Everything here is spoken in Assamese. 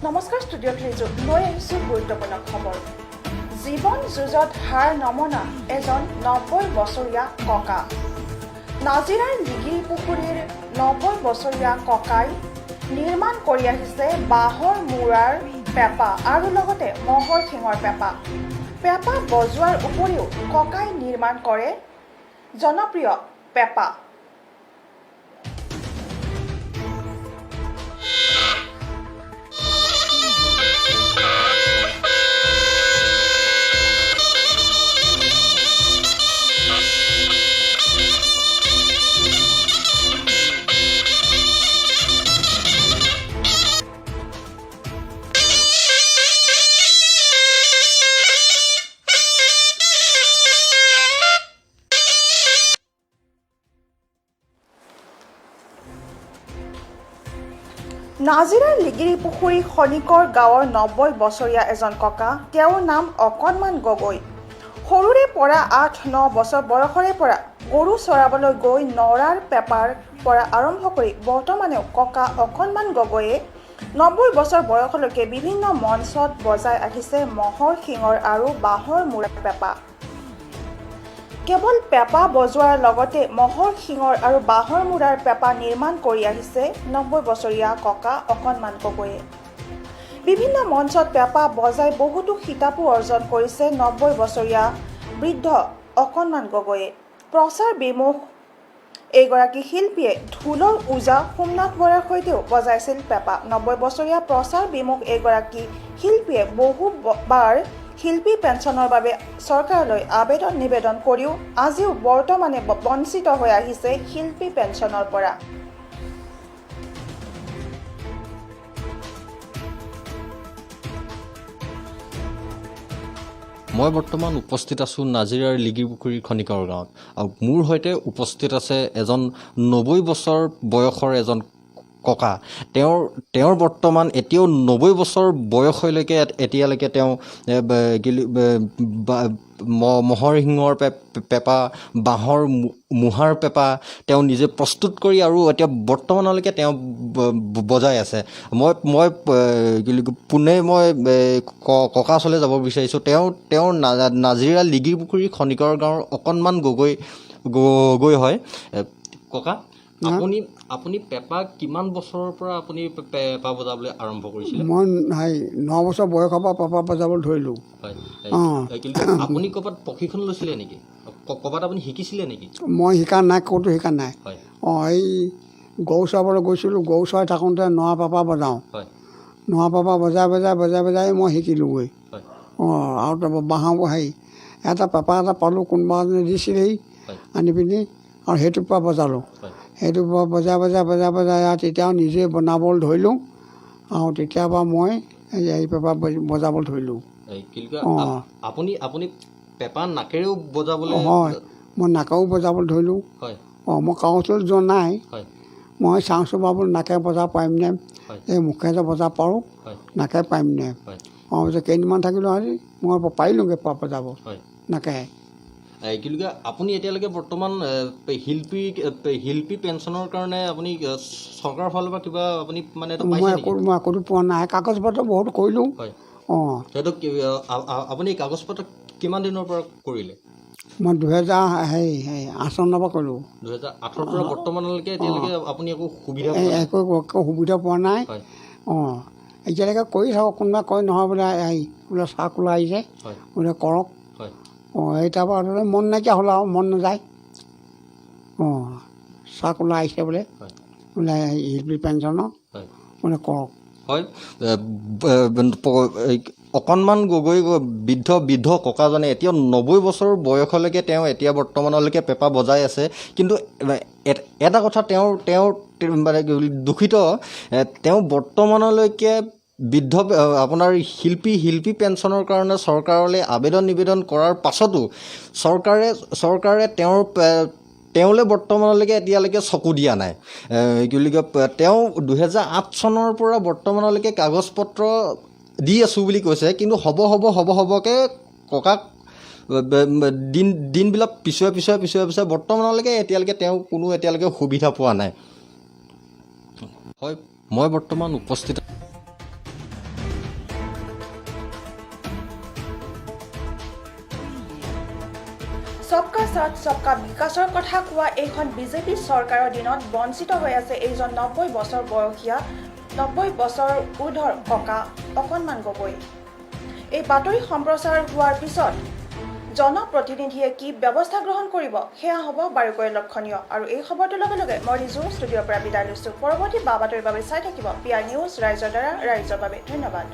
নমস্কাৰ ষ্টুডিঅ'ত লৈ আহিছোঁ গুৰুত্বপূৰ্ণ খবৰ। জীৱন যুঁজত হাৰ নমনা এজন 90 বছৰীয়া ককা। নাজিৰাৰ লিগিৰি পুখুৰীৰ 90 বছৰীয়া ককাই নিৰ্মাণ কৰি আহিছে বাঁহৰ মূৰাৰ পেঁপা আৰু লগতে মহৰ শিঙৰ পেঁপা। পেঁপা বজোৱাৰ উপৰিও ককাই নিৰ্মাণ কৰে জনপ্ৰিয় পেঁপা। নাজিৰাৰ লিগিৰি পুখুৰী খনিকৰ গাঁৱৰ 90 বছৰীয়া এজন ককা। তেওঁৰ নাম অকণমান গগৈ। সৰুৰে পৰা 8-9 বছৰ বয়সৰে পৰা গৰু চৰাবলৈ গৈ নৰাৰ পেঁপাৰ পৰা আৰম্ভ কৰি বৰ্তমানেও ককা অকণমান গগৈয়ে 90 বছৰ বয়সলৈকে বিভিন্ন মঞ্চত বজাই আহিছে মহৰ শিঙৰ আৰু বাঁহৰ মূৰাৰ পেঁপা। কেৱল পেঁপা বজোৱাৰ লগতে মহৰ শিঙৰ আৰু বাঁহৰ মূৰাৰ পেঁপা নিৰ্মাণ কৰি আহিছে 90 বছৰীয়া ককা অকণমান গগৈয়ে। বিভিন্ন মঞ্চত পেঁপা বজাই বহুতো খিতাপো অৰ্জন কৰিছে 90 বছৰীয়া বৃদ্ধ অকণমান গগৈয়ে। প্ৰচাৰ বিমুখ এইগৰাকী শিল্পীয়ে ঢোলৰ ওজা সোমনাথ বৰাৰ সৈতেও বজাইছিল পেঁপা। 90 বছৰীয়া প্ৰচাৰ বিমুখ এইগৰাকী শিল্পীয়ে বহুবাৰ শিল্পী পেঞ্চনৰ বাবে চৰকাৰলৈ নিবেদন কৰিও আজিও বৰ্তমানে বঞ্চিত হৈ আহিছে শিল্পী পেঞ্চনৰ পৰা। মই বৰ্তমান উপস্থিত আছোঁ নাজিৰাৰ লিগিৰি পুখুৰীৰ খনিকৰ গাঁৱত আৰু মোৰ সৈতে উপস্থিত আছে এজন 90 বছৰ বয়সৰ এজন ককা। তেওঁৰ বৰ্তমান এতিয়াও 90 বছৰ বয়সলৈকে এতিয়ালৈকে তেওঁ মহৰ শিঙৰ পেঁপা, বাঁহৰ মূহাৰ পেঁপা তেওঁ নিজে প্ৰস্তুত কৰি আৰু এতিয়া বৰ্তমানলৈকে তেওঁ বজাই আছে। মই পোনে ককা ওচৰলৈ যাব বিচাৰিছোঁ। তেওঁ নাজিৰা লিগিৰি পুখুৰী খনিকৰ গাঁৱৰ অকণমান গগৈ হয়। ককা, আপুনি পেঁপা কিমান বছৰৰ পৰা আপুনি পেঁপা বজাবলৈ আৰম্ভ কৰিছিলে? মই 9 বছৰ বয়সৰ পৰা পেঁপা বজাবলৈ ধৰিলোঁ। হয়, কিন্তু আপুনি ক'ৰবাত প্ৰশিক্ষণ লৈছিলে নেকি? ক'ৰবাত আপুনি শিকিছিলে নেকি? মই শিকা নাই, ক'তো শিকা নাই। হয়, এই গৰু চৰাবলৈ গৈছিলোঁ, গৰু চৰাই থাকোঁতে নৰা পেঁপা বজাওঁ। হয়, নৰা পেঁপা বজাই মই শিকিলোঁগৈ। হয়, আৰু তাৰপৰা বাঁহৰ এটা পেঁপা এটা পালোঁ, কোনোবা এজনে দিছিলেহি হয়, আনি পিনি, আৰু সেইটোৰ পৰা বজালোঁ। হয়, সেইটোৰ পৰা বজাই আৰু তেতিয়াও নিজে বনাবলৈ ধৰিলোঁ। আৰু তেতিয়াৰ পৰা মই এই পেঁপা বজাবলৈ ধৰিলোঁ। আপুনি পেঁপা নাকেৰেও বজাবলৈ? হয়, মই নাকেও বজাবলৈ ধৰিলোঁ। হয়, মই কাৰো ওচৰত যোৱা নাই। হয়, মই চাওঁচোন বাবুল নাকে বজাব পাৰিমনে, হয়, এই মুখে বজাব পাৰোঁ, হয়, নাকে পাৰিমনে। হয়, যে কেইদিনমান থাকিলোঁ আজি মই পাৰিলোঁগৈ পেঁপা বজাব হয়, নাকে। আপুনি এতিয়ালৈকে বৰ্তমান শিল্পী পেঞ্চনৰ কাৰণে আপুনি চৰকাৰৰ ফালৰ পৰা কিবা আপুনি মানে মই একোটো পোৱা নাই। কাগজ পত্ৰ বহুত কৰিলোঁ। হয়, সেইটো আপুনি কাগজ পত্ৰ কিমান দিনৰ পৰা কৰিলে? মই 2008 চনৰ পৰা কৰিলোঁ। 2008 পৰা বৰ্তমানলৈকে এতিয়ালৈকে আপুনি একো সুবিধা একো সুবিধা পোৱা নাই। এতিয়ালৈকে কৰি থাকক, কোনোবাই কয় নহয় বোলে চাহ কোলা আহিছে, বোলে কৰক। এই তাৰপৰা মন নাইকিয়া হ'ল আৰু, মন নাযায়। চাহ কোলা আহিছে বোলে শিল্পী পেঞ্চনৰ, বোলে কৰক। হয়, অকণমান গগৈ বৃদ্ধ ককাজনে এতিয়াও 90 বছৰ বয়সলৈকে তেওঁ এতিয়া বৰ্তমানলৈকে পেঁপা বজাই আছে। কিন্তু এটা কথা তেওঁ মানে দুখিত, তেওঁ বৰ্তমানলৈকে আপোনাৰ শিল্পী পেঞ্চনৰ কাৰণে চৰকাৰলৈ নিবেদন কৰাৰ পাছতো চৰকাৰে তেওঁলৈ বৰ্তমানলৈকে এতিয়ালৈকে চকু দিয়া নাই। কি বুলি কয়, তেওঁ 2008 চনৰ পৰা বৰ্তমানলৈকে কাগজ পত্ৰ দি আছোঁ বুলি কৈছে, কিন্তু হ'বকৈ ককাক দিনবিলাক পিছুৱাই বৰ্তমানলৈকে তেওঁ কোনো সুবিধা পোৱা নাই। হয়, মই বৰ্তমান উপস্থিত সবকা সাথ সবকা বিকাশৰ কথা কোৱা এইখন বিজেপি চৰকাৰৰ দিনত বঞ্চিত হৈ আছে এইজন 90 বছৰ বয়সীয়া 90 বছৰ ঊৰ্ধৰ ককা অকণমান গগৈ। এই বাতৰি সম্প্ৰচাৰ হোৱাৰ পিছত জনপ্ৰতিনিধিয়ে কি ব্যৱস্থা গ্ৰহণ কৰিব সেয়া হ'ব বাৰুকৈ লক্ষণীয়। আৰু এই খবৰটোৰ লগে লগে মই ৰিজু ষ্টুডিঅ'ৰ পৰা বিদায় লৈছোঁ। পৰৱৰ্তী বাতৰিৰ বাবে চাই থাকিব PI নিউজ, ৰাইজৰ দ্বাৰা ৰাইজৰ বাবে। ধন্যবাদ।